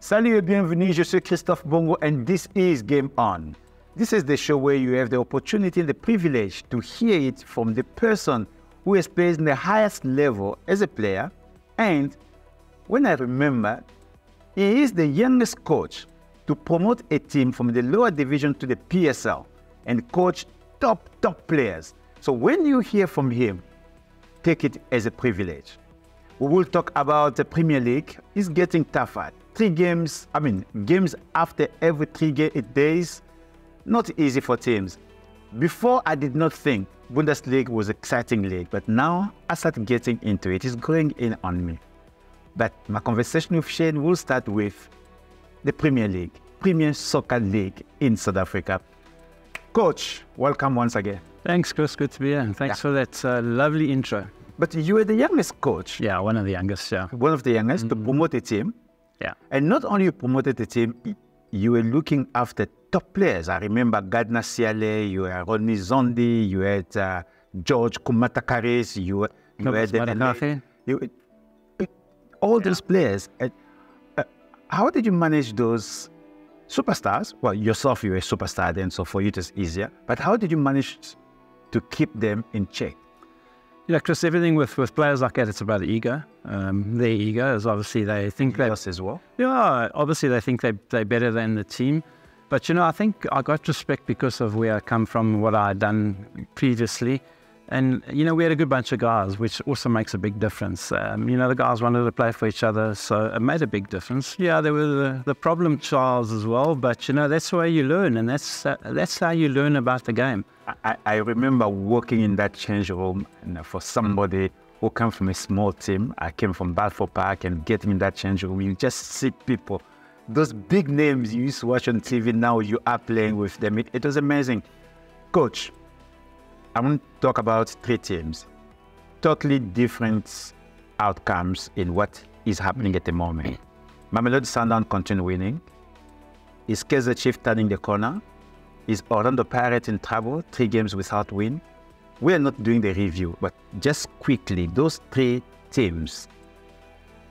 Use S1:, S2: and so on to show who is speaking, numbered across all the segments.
S1: Salut et bienvenue, je suis Christophe Bongo and this is Game On. This is the show where you have the opportunity and the privilege to hear it from the person who has played in the highest level as a player, and when I remember, he is the youngest coach to promote a team from the lower division to the PSL and coach top players. So when you hear from him, take it as a privilege. We will talk about the Premier League. It's getting tougher. Games after every 3 days, not easy for teams. Before, I did not think Bundesliga was an exciting league, but now I started getting into it. It's growing in on me. But my conversation with Shane will start with the Premier League, Premier Soccer League in South Africa. Coach, welcome once again.
S2: Thanks, Chris. Good to be here. And thanks for that lovely intro.
S1: But you were the youngest coach.
S2: Yeah, one of the youngest, yeah.
S1: One of the youngest to promote a team.
S2: Yeah.
S1: And not only you promoted the team, you were looking after top players. I remember Gardner Siale, you had Ronnie Zondi, you had George Kumatakaris, you had all those players. How did you manage those superstars? Well, yourself, you were a superstar then, so for you it was easier. But how did you manage to keep them in check?
S2: Yeah, Chris, everything with players like that, it's about ego. Their ego is obviously they think that...
S1: Yes, as well?
S2: Yeah, obviously they think they're better than the team. But, I think I got respect because of where I come from, what I had done previously. And, we had a good bunch of guys, which also makes a big difference. The guys wanted to play for each other, so it made a big difference. Yeah, there were the problem childs as well, but, that's the way you learn, and that's how you learn about the game.
S1: I remember working in that change room for somebody who came from a small team. I came from Balfour Park, and getting in that change room, you just see people. Those big names you used to watch on TV, now you are playing with them. It was amazing. Coach, I want to talk about 3 teams. Totally different outcomes in what is happening at the moment. Mamelodi Sundowns continue winning. Is Kaizer Chiefs turning the corner? Is Orlando Pirates in trouble? 3 games without win? We are not doing the review, but just quickly, those 3 teams,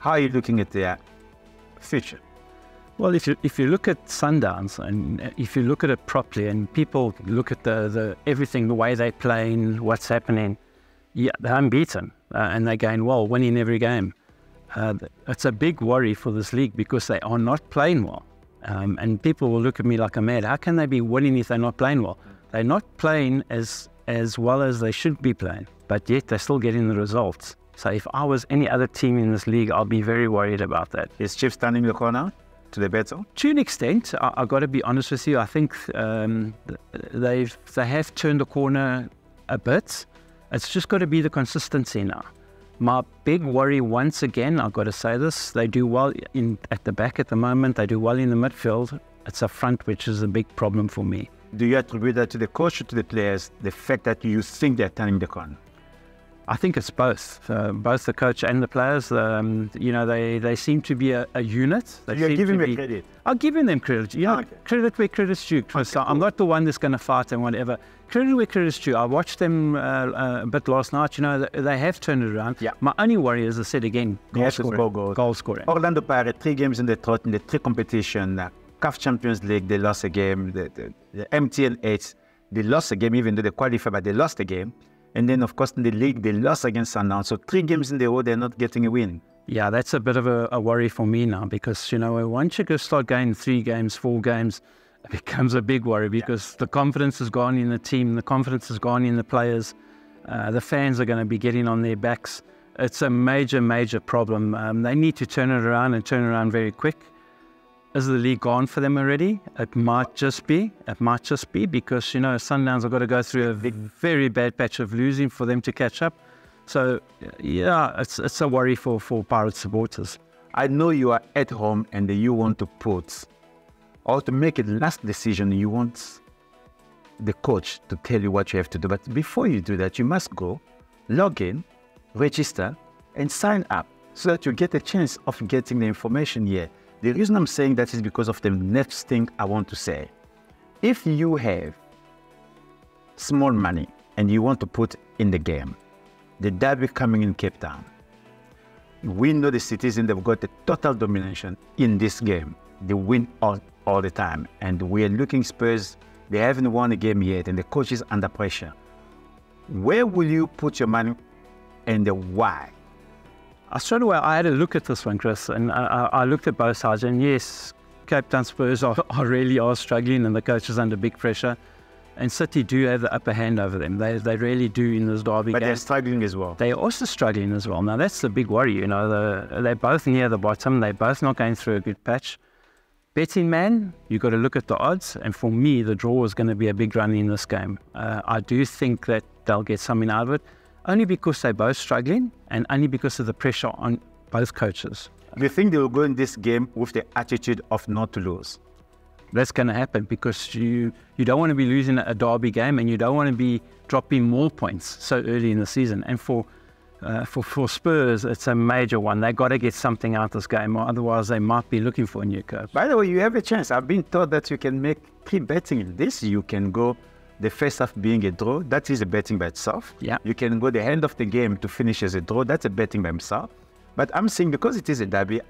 S1: how are you looking at their future?
S2: Well, if you look at Sundowns, and if you look at it properly, and people look at the everything, the way they're playing, what's happening, yeah, they're unbeaten, and they're going well, winning every game. It's a big worry for this league because they are not playing well. And people will look at me like I'm mad. How can they be winning if they're not playing well? They're not playing as well as they should be playing, but yet they're still getting the results. So if I was any other team in this league, I'll be very worried about that.
S1: Is Chiefs turning the corner to the better?
S2: To an extent, I've got to be honest with you. I think they have turned the corner a bit. It's just got to be the consistency now. My big worry, once again, I've got to say this, they do well at the back at the moment, they do well in the midfield. It's a front which is a big problem for me.
S1: Do you attribute that to the coach or to the players, the fact that you think they're turning the corner?
S2: I think it's both the coach and the players. They seem to be a unit.
S1: You're giving them credit?
S2: I'm giving them credit. Okay. Credit where credit's due. Okay, so I'm not the one that's going to fight and whatever. Credit where credit's due. I watched them a bit last night. They have turned it around.
S1: Yeah.
S2: My only worry, as I said again, goal scoring.
S1: Orlando Pirates, 3 games in the trot in the 3 competition. CAF Champions League, they lost a game. The MTN 8, they lost a game, even though they qualified, but they lost a game. And then, of course, in the league, they lost against Sundowns. So 3 games in the row, they're not getting a win.
S2: Yeah, that's a bit of a worry for me now because, once you start going 3 games, 4 games, it becomes a big worry because the confidence has gone in the team, the confidence has gone in the players. The fans are going to be getting on their backs. It's a major, major problem. They need to turn it around and turn it around very quick. Is the league gone for them already? It might just be. Because, Sundowns have got to go through a very bad patch of losing for them to catch up. So, yeah, it's a worry for Pirates supporters.
S1: I know you are at home and you want to put, or to make a last decision, you want the coach to tell you what you have to do. But before you do that, you must go, log in, register, and sign up so that you get a chance of getting the information here. The reason I'm saying that is because of the next thing I want to say. If you have small money and you want to put in the game, the derby coming in Cape Town, we know the citizens have got a total domination in this game. they win all the time. And we're looking Spurs, they haven't won a game yet, and the coach is under pressure. Where will you put your money and the why?
S2: Straight away, I had a look at this one, Chris, and I looked at both sides. And yes, Cape Town Spurs really are struggling, and the coach is under big pressure. And City do have the upper hand over them. They really do in this derby
S1: But
S2: game.
S1: they're struggling as well.
S2: They're also struggling as well. Now, that's the big worry. You know, they're both near the bottom. They're both not going through a good patch. Betting man, you've got to look at the odds. And for me, the draw is going to be a big run in this game. I do think that they'll get something out of it, only because they're both struggling and only because of the pressure on both coaches.
S1: Do you think they will go in this game with the attitude of not to lose?
S2: That's going to happen because you don't want to be losing a derby game, and you don't want to be dropping more points so early in the season. And for Spurs, it's a major one. They've got to get something out of this game, or otherwise they might be looking for a new coach.
S1: By the way, you have a chance. I've been told that you can make pre-betting in this. You can go the first half being a draw. That is a betting by itself.
S2: Yeah.
S1: You can go the end of the game to finish as a draw. That's a betting by itself. But I'm saying because it is a derby,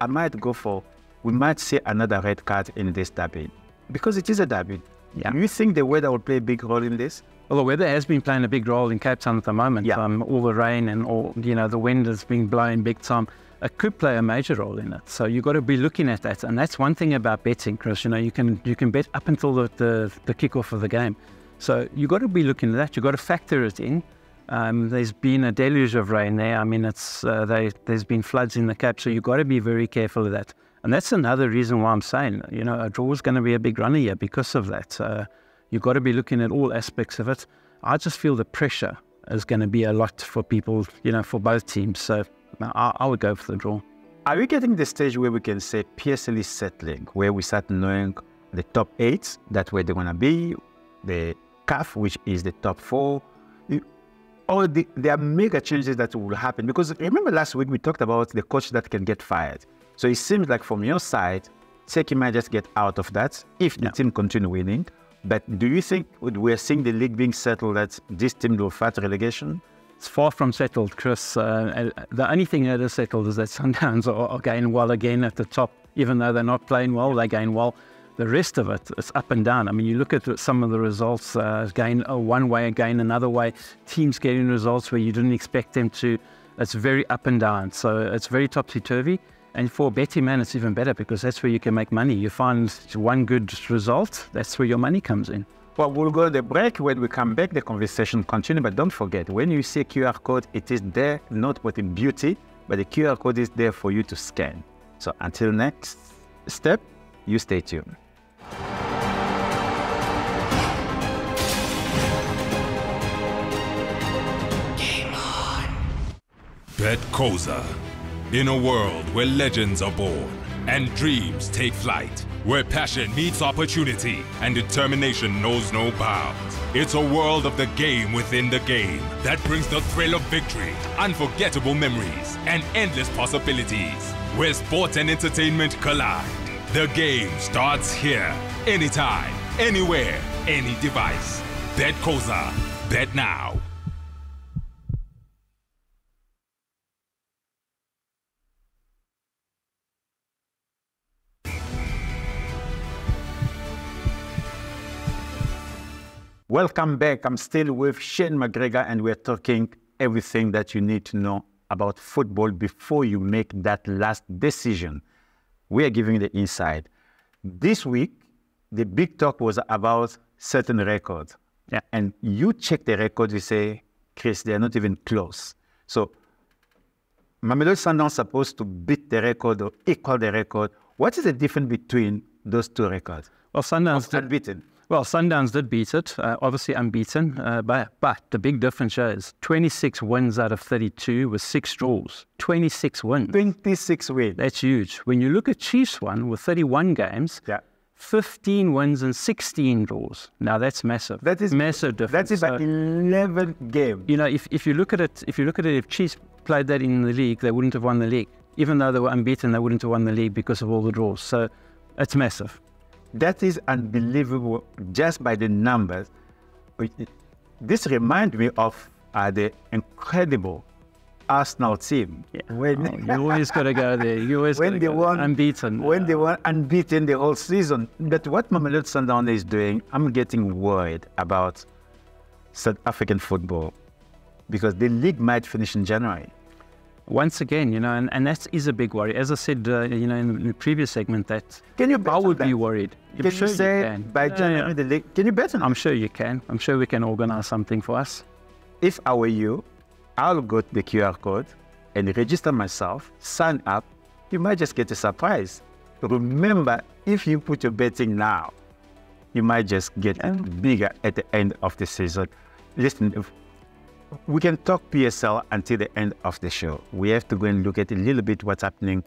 S1: we might see another red card in this derby. Because it is a derby.
S2: Yeah.
S1: Do you think the weather will play a big role in this?
S2: Well, the weather has been playing a big role in Cape Town at the moment.
S1: Yeah.
S2: All the rain and the wind has been blowing big time. It could play a major role in it. So you've got to be looking at that. And that's one thing about betting, Chris. You know, you can bet up until the kickoff of the game. So you've got to be looking at that. You've got to factor it in. There's been a deluge of rain there. I mean, there's been floods in the Cape. So you've got to be very careful of that. And that's another reason why I'm saying, you know, a draw is going to be a big runner here because of that. You've got to be looking at all aspects of it. I just feel the pressure is going to be a lot for people, you know, for both teams. So I would go for the draw.
S1: Are we getting the stage where we can say PSL is settling, where we start knowing the top 8, that's where they're going to be, the CAF, which is the top 4, there are mega changes that will happen? Because remember last week we talked about the coach that can get fired. So it seems like from your side, Seki might just get out of that if the team continue winning. But do you think we're seeing the league being settled that this team will fight relegation?
S2: It's far from settled, Chris. The only thing that is settled is that Sundowns are going well again at the top. Even though they're not playing well, they're going well. The rest of it, it's up and down. I mean, you look at some of the results, gain one way, gain another way. Teams getting results where you didn't expect them to. It's very up and down. So it's very topsy-turvy. And for a betting man, it's even better because that's where you can make money. You find one good result, that's where your money comes in.
S1: Well, we'll go to the break. When we come back, the conversation continues. But don't forget, when you see a QR code, it is there, not with the beauty, but the QR code is there for you to scan. So until next step, you stay tuned.
S3: Bet-Koza. In a world where legends are born and dreams take flight, where passion meets opportunity and determination knows no bounds. It's a world of the game within the game that brings the thrill of victory, unforgettable memories, and endless possibilities. Where sport and entertainment collide. The game starts here. Anytime, anywhere, any device. Bet-Koza. Bet now.
S1: Welcome back. I'm still with Shane McGregor, and we're talking everything that you need to know about football before you make that last decision. We are giving the insight. This week, the big talk was about certain records.
S2: Yeah.
S1: And you check the records, you say, Chris, they're not even close. So, Mamelodi Sundowns supposed to beat the record or equal the record. What is the difference between those two records?
S2: Well, Sundowns did
S1: unbeaten.
S2: Well, Sundowns did beat it, obviously unbeaten, but the big difference here is 26 wins out of 32 with 6 draws. 26 wins.
S1: 26 wins.
S2: That's huge. When you look at Chiefs one with 31 games, 15 wins and 16 draws. Now that's massive.
S1: That is
S2: massive difference.
S1: That is an 11 game.
S2: You know, if you look at it, if Chiefs played that in the league, they wouldn't have won the league. Even though they were unbeaten, they wouldn't have won the league because of all the draws. So it's massive.
S1: That is unbelievable just by the numbers. This reminds me of the incredible Arsenal team.
S2: Yeah.
S1: When,
S2: you always got to go there. You always
S1: when they won
S2: unbeaten.
S1: When they were unbeaten the whole season. But what Mamelodi Sundowns is doing, I'm getting worried about South African football because the league might finish in January.
S2: Once again, and that is a big worry. As I said, in the previous segment, that
S1: can you bet
S2: I would
S1: on
S2: be
S1: that?
S2: worried.
S1: Can you say by January the league? Can you bet on
S2: I'm
S1: that?
S2: sure you can. I'm sure we can organize something for us.
S1: If I were you, I'll go to the QR code and register myself, sign up. You might just get a surprise. Remember, if you put your betting now, you might just get it bigger at the end of the season. Listen, we can talk PSL until the end of the show. We have to go and look at a little bit what's happening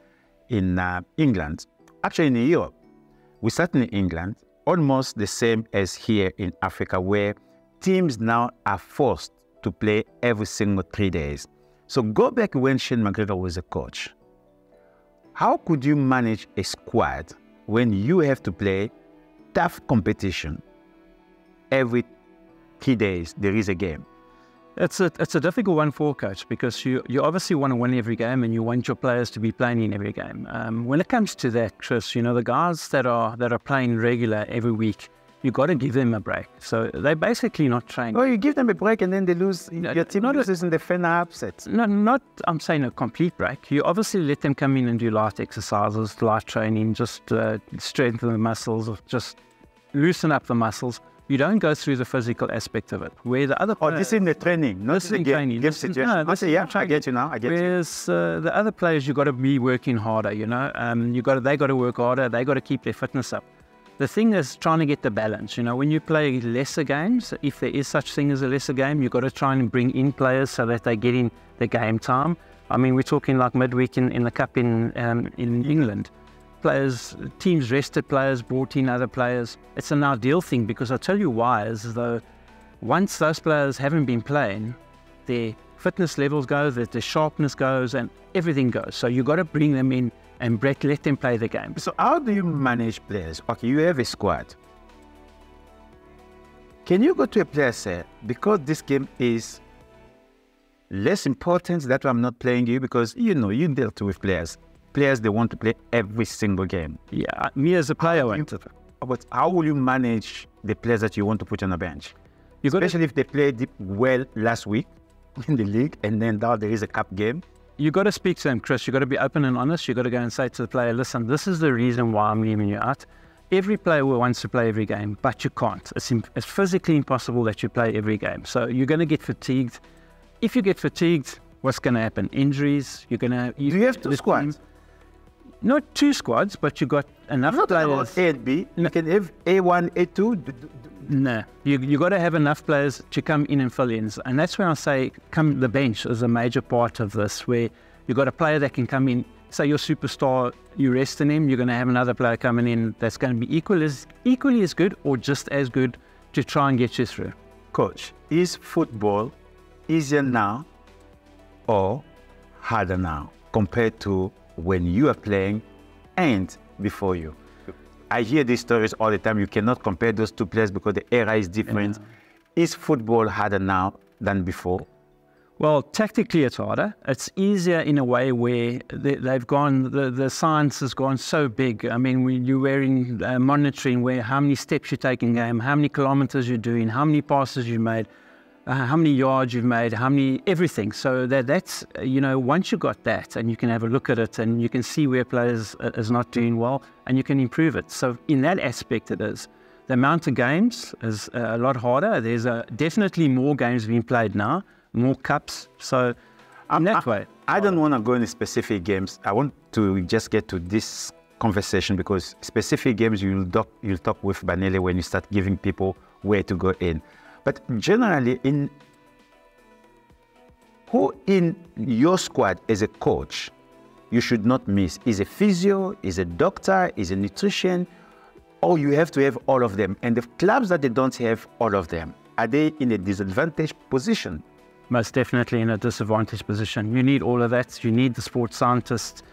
S1: in England. Actually, in Europe, we started in England, almost the same as here in Africa, where teams now are forced to play every single 3 days. So go back when Shane McGregor was a coach. How could you manage a squad when you have to play tough competition every 3 days? There is a game.
S2: It's a difficult one for a coach because you obviously want to win every game and you want your players to be playing in every game. When it comes to that, Chris, the guys that are playing regular every week, you got to give them a break. So they're basically not training.
S1: Oh, you give them a break and then they lose. Your team loses and the fan are upset.
S2: Not I'm saying a complete break. You obviously let them come in and do light exercises, light training, just strengthen the muscles, or just loosen up the muscles. You don't go through the physical aspect of it. Where the other
S1: this is in the training, not the game situation.
S2: No,
S1: I get you now. I get you.
S2: Whereas the other players, you got to be working harder. They got to work harder. They got to keep their fitness up. The thing is trying to get the balance. When you play lesser games, if there is such thing as a lesser game, you got to try and bring in players so that they get in the game time. I mean, we're talking like midweek in the cup in England. Teams rested players, brought in other players. It's an ideal thing because I'll tell you why, is though once those players haven't been playing, their fitness levels go, their sharpness goes, and everything goes. So you got to bring them in and let them play the game.
S1: So how do you manage players? Okay, you have a squad. Can you go to a player and say, because this game is less important, that's why I'm not playing you, because you dealt with players. Players, they want to play every single game.
S2: Yeah, me as a player,
S1: but how will you manage the players that you want to put on the bench? Especially if they played well last week in the league, and then now there is a cup game.
S2: You got to speak to them, Chris. You got to be open and honest. You got to go and say to the player, listen, this is the reason why I'm leaving you out. Every player wants to play every game, but you can't. It's physically impossible that you play every game. So you're going to get fatigued. If you get fatigued, what's going to happen? Injuries. You're going to.
S1: Do you have two squads?
S2: Not two squads, but you got enough players.
S1: A and B. You can have A1, A2.
S2: No, you got to have enough players to come in and fill in, and that's where I say the bench is a major part of this. Where you got a player that can come in, say your superstar, you resting him, you're going to have another player coming in that's going to be equally as good or just as good to try and get you through.
S1: Coach, is football easier now or harder now compared to when you are playing and before you? I hear these stories all the time. You cannot compare those two players because the era is different. Yeah. Is football harder now than before?
S2: Well, tactically it's harder. It's easier in a way where they've gone, the science has gone so big. I mean, when you're wearing monitoring where how many steps you take in game, how many kilometers you're doing, how many passes you made, how many yards you've made, everything. So that's, once you got that and you can have a look at it and you can see where players is not doing well and you can improve it. So in that aspect it is. The amount of games is a lot harder. There's definitely more games being played now, more cups. So in that way.
S1: I don't want to go into specific games. I want to just get to this conversation because specific games you'll talk with Banele when you start giving people where to go in. But generally, who in your squad as a coach you should not miss? Is a physio, is a doctor, is a nutrition, or you have to have all of them? And the clubs that they don't have all of them, are they in a disadvantaged position?
S2: Most definitely in a disadvantaged position. You need all of that. You need the sports scientists.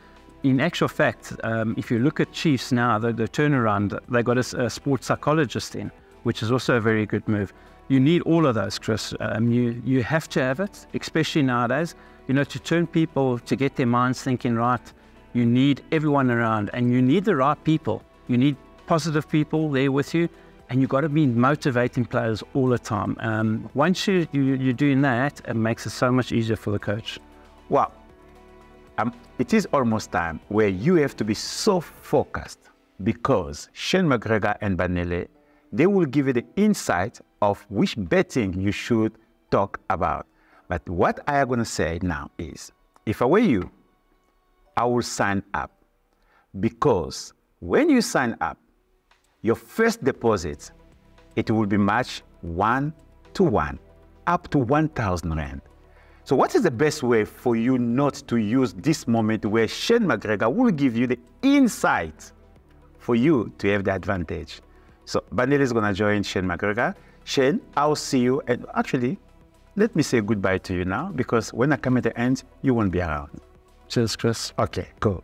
S2: In actual fact, if you look at Chiefs now, the turnaround, they got a sports psychologist in, which is also a very good move. you need all of those, Chris. You have to have it, especially nowadays. To turn people, to get their minds thinking right, you need everyone around, and you need the right people. You need positive people there with you, and you've got to be motivating players all the time. Once you're doing that, it makes it so much easier for the coach.
S1: Well, it is almost time where you have to be so focused, because Shane McGregor and Banele, they will give you the insight of which betting you should talk about. But what I am going to say now is, if I were you, I will sign up, because when you sign up, your first deposit, it will be matched 1-to-1, up to 1,000 Rand. So what is the best way for you not to use this moment where Shane McGregor will give you the insight for you to have the advantage? So Banele is going to join Shane McGregor. Shane, I'll see you. And actually, let me say goodbye to you now, because when I come at the end, you won't be around.
S2: Cheers, Chris.
S1: Okay, cool.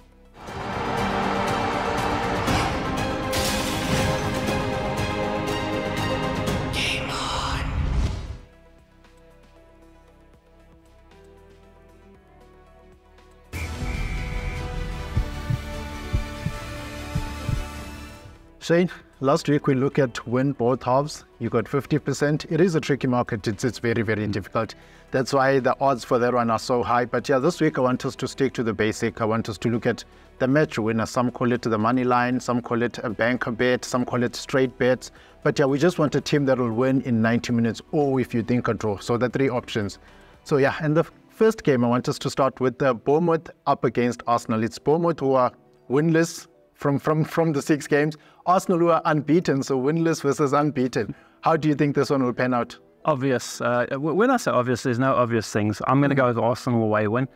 S4: Shane, last week we look at win both halves. You got 50%. It is a tricky market. It's very, very difficult. That's why the odds for that one are so high. But yeah, this week I want us to stick to the basic. I want us to look at the match winner. Some call it the money line, some call it a banker bet, some call it straight bets. But yeah, we just want a team that will win in 90 minutes, or if you think a draw. So the three options. So yeah, and the first game, I want us to start with Bournemouth up against Arsenal. It's Bournemouth who are winless from the 6 games. Arsenal who are unbeaten, so winless versus unbeaten. How do you think this one will pan out?
S2: Obvious. When I say obvious, there's no obvious things. I'm going to go with Arsenal away win.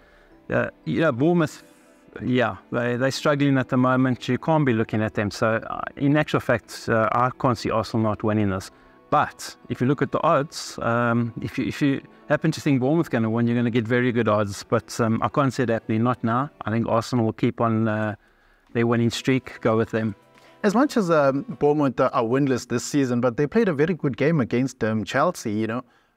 S2: Bournemouth, they're struggling at the moment. You can't be looking at them. So in actual fact, I can't see Arsenal not winning this. But if you look at the odds, if you happen to think Bournemouth going to win, you're going to get very good odds. But I can't see it happening. Not now. I think Arsenal will keep on their winning streak. Go with them.
S4: As much as Bournemouth are winless this season, but they played a very good game against Chelsea,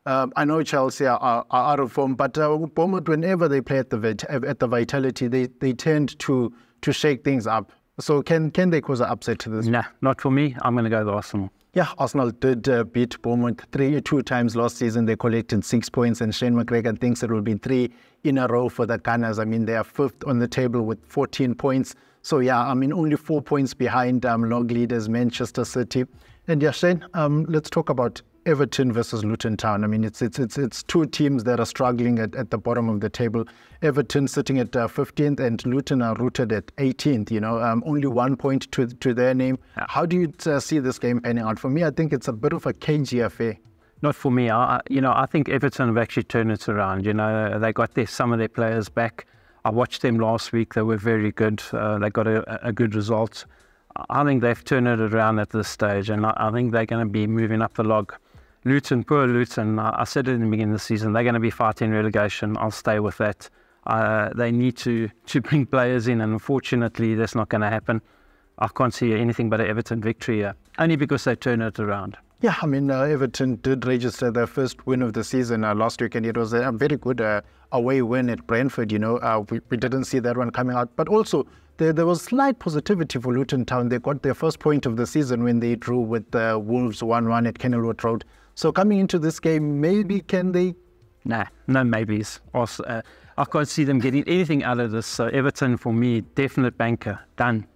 S4: I know Chelsea are out of form, but Bournemouth, whenever they play at the Vitality, they tend to shake things up. So can they cause an upset to this?
S2: Nah, not for me. I'm going to go with Arsenal.
S4: Yeah, Arsenal did beat Bournemouth 2 times last season. They collected 6 points, and Shane McGregor thinks it will be 3 in a row for the Gunners. I mean, they are 5th on the table with 14 points. So yeah, I mean, only 4 points behind log leaders Manchester City. And yeah, Shane, let's talk about Everton versus Luton Town. I mean, it's 2 teams that are struggling at the bottom of the table. Everton sitting at 15th, and Luton are rooted at 18th. Only 1 point to their name. How do you see this game panning out? For me, I think it's a bit of a cagey affair.
S2: Not for me. I think Everton have actually turned it around. They got some of their players back. I watched them last week. They were very good. They got a good result. I think they've turned it around at this stage, and I think they're going to be moving up the log. Luton, poor Luton, I said it in the beginning of the season, they're going to be fighting relegation. I'll stay with that. They need to bring players in, and unfortunately that's not going to happen. I can't see anything but an Everton victory here, only because they turned it around.
S4: Yeah, I mean, Everton did register their first win of the season last week, and it was a very good away win at Brentford. We didn't see that one coming out. But also, there was slight positivity for Luton Town. They got their first point of the season when they drew with Wolves 1-1 at Kenilworth Road. So coming into this game, maybe can they?
S2: Nah, no maybes. Also, I can't see them getting anything out of this. So Everton, for me, definite banker. Done.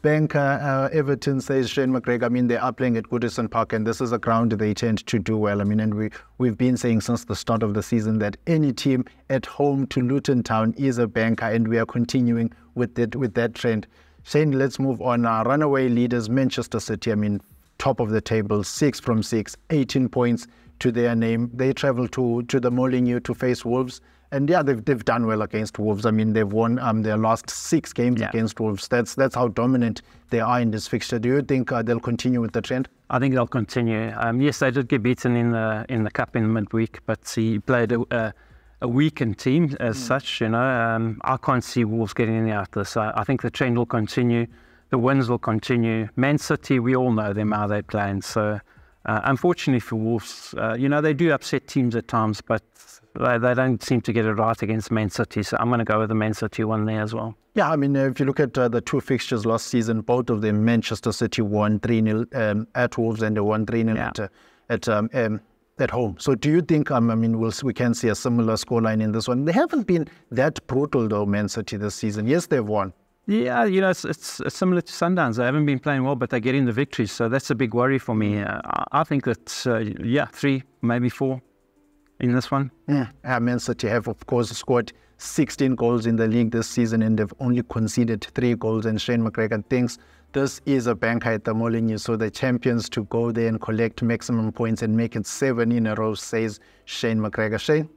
S4: Banker, Everton, says Shane McGregor. I mean, they are playing at Goodison Park, and this is a ground they tend to do well. I mean, and we've been saying since the start of the season that any team at home to Luton Town is a banker, and we are continuing with that trend. Shane, let's move on. Runaway leaders, Manchester City. I mean, top of the table, 6 from 6, 18 points to their name. They travel to the Molineux to face Wolves. And yeah, they've done well against Wolves. I mean, they've won their last 6 games against Wolves. That's how dominant they are in this fixture. Do you think they'll continue with the trend?
S2: I think they'll continue. Yes, they did get beaten in the cup in midweek, but he played a weakened team as such. I can't see Wolves getting any out of this. I think the trend will continue. The wins will continue. Man City, we all know them, how they're playing. So Unfortunately for Wolves, they do upset teams at times, but they don't seem to get it right against Man City. So I'm going to go with the Man City one there as well.
S4: Yeah, I mean, if you look at the two fixtures last season, both of them, Manchester City won 3-0 at Wolves, and they won 3-0 at home. So do you think, we can see a similar scoreline in this one? They haven't been that brutal, though, Man City, this season. Yes, they've won.
S2: Yeah, it's similar to Sundowns. They haven't been playing well, but they're getting the victories. So that's a big worry for me. I think that, 3, maybe 4 in this one.
S4: Yeah, Man City have, of course, scored 16 goals in the league this season, and they've only conceded 3 goals. And Shane McGregor thinks this is a banker at the Molineux, so the champions to go there and collect maximum points and make it 7 in a row, says Shane McGregor. Shane,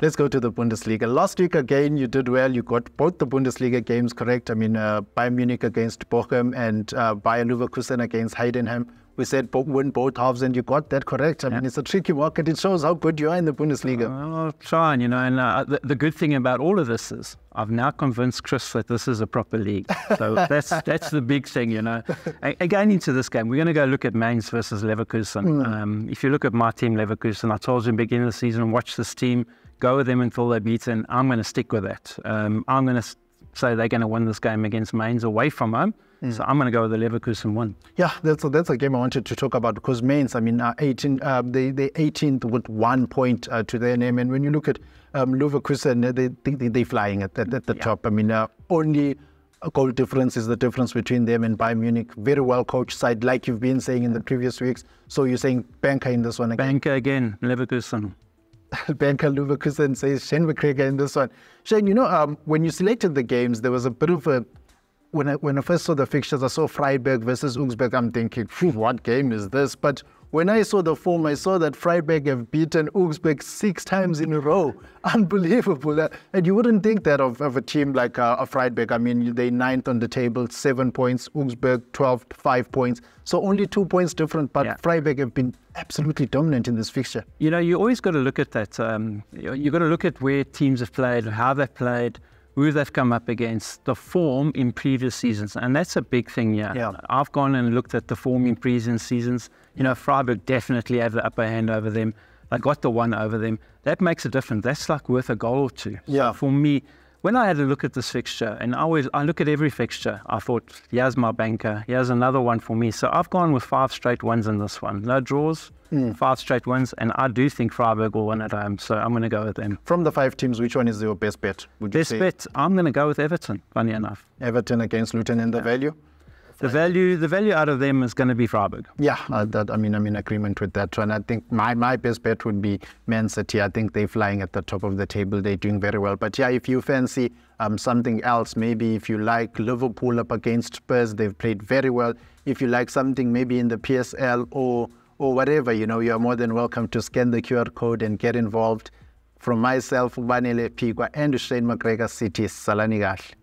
S4: let's go to the Bundesliga. Last week, again, you did well. You got both the Bundesliga games correct. Bayern Munich against Bochum and Bayer Leverkusen against Heidenheim. We said win both halves, and you got that correct. It's a tricky market. It shows how good you are in the Bundesliga.
S2: I'll try, and the good thing about all of this is I've now convinced Chris that this is a proper league. So that's the big thing, Going into this game, we're going to go look at Mainz versus Leverkusen. If you look at my team, Leverkusen, I told you in the beginning of the season, watch this team, go with them until they're beaten. I'm going to stick with that. I'm going to say they're going to win this game against Mainz away from home. So I'm going to go with the Leverkusen one. Yeah,
S4: that's a game I wanted to talk about, because Mainz, they're 18th with 1 point to their name. And when you look at Leverkusen, they're flying at the top. Only a goal difference is the difference between them and Bayern Munich. Very well coached side, like you've been saying in the previous weeks. So you're saying banker in this one again?
S2: Banker again, Leverkusen.
S4: Banker Leverkusen, says Shane McGregor in this one. Shane, when you selected the games, there was a bit of a... When I first saw the fixtures, I saw Freiburg versus Augsburg. I'm thinking, what game is this? But when I saw the form, I saw that Freiburg have beaten Augsburg 6 times in a row. Unbelievable. And you wouldn't think that of a team like a Freiburg. They're 9th on the table, 7 points. Augsburg, 12th, 5 points. So only 2 points different. But Freiburg have been absolutely dominant in this fixture.
S2: You always got to look at that. You've got to look at where teams have played, how they've played, who they've come up against, the form in previous seasons. And that's a big thing, yeah. I've gone and looked at the form in previous seasons. Freiburg definitely have the upper hand over them. They got the one over them. That makes a difference. That's like worth a goal or two.
S4: Yeah.
S2: So for me, when I had a look at this fixture, and I look at every fixture, I thought, here's my banker, here's another one for me. So I've gone with 5 straight wins in this one. No draws, 5 straight wins, and I do think Freiburg will win at home, so I'm going to go with them.
S4: From the 5 teams, which one is your best bet, would you say?
S2: Best bet, I'm going to go with Everton, funny enough.
S4: Everton against Luton, and the value?
S2: The value out of them is going to be Freiburg.
S4: Yeah, I'm in agreement with that one. I think my best bet would be Man City. I think they're flying at the top of the table. They're doing very well. But yeah, if you fancy something else, maybe if you like Liverpool up against Spurs, they've played very well. If you like something maybe in the PSL or whatever, you're more than welcome to scan the QR code and get involved. From myself, Vanele Pigwa, and Shane McGregor, City Salani Gahle.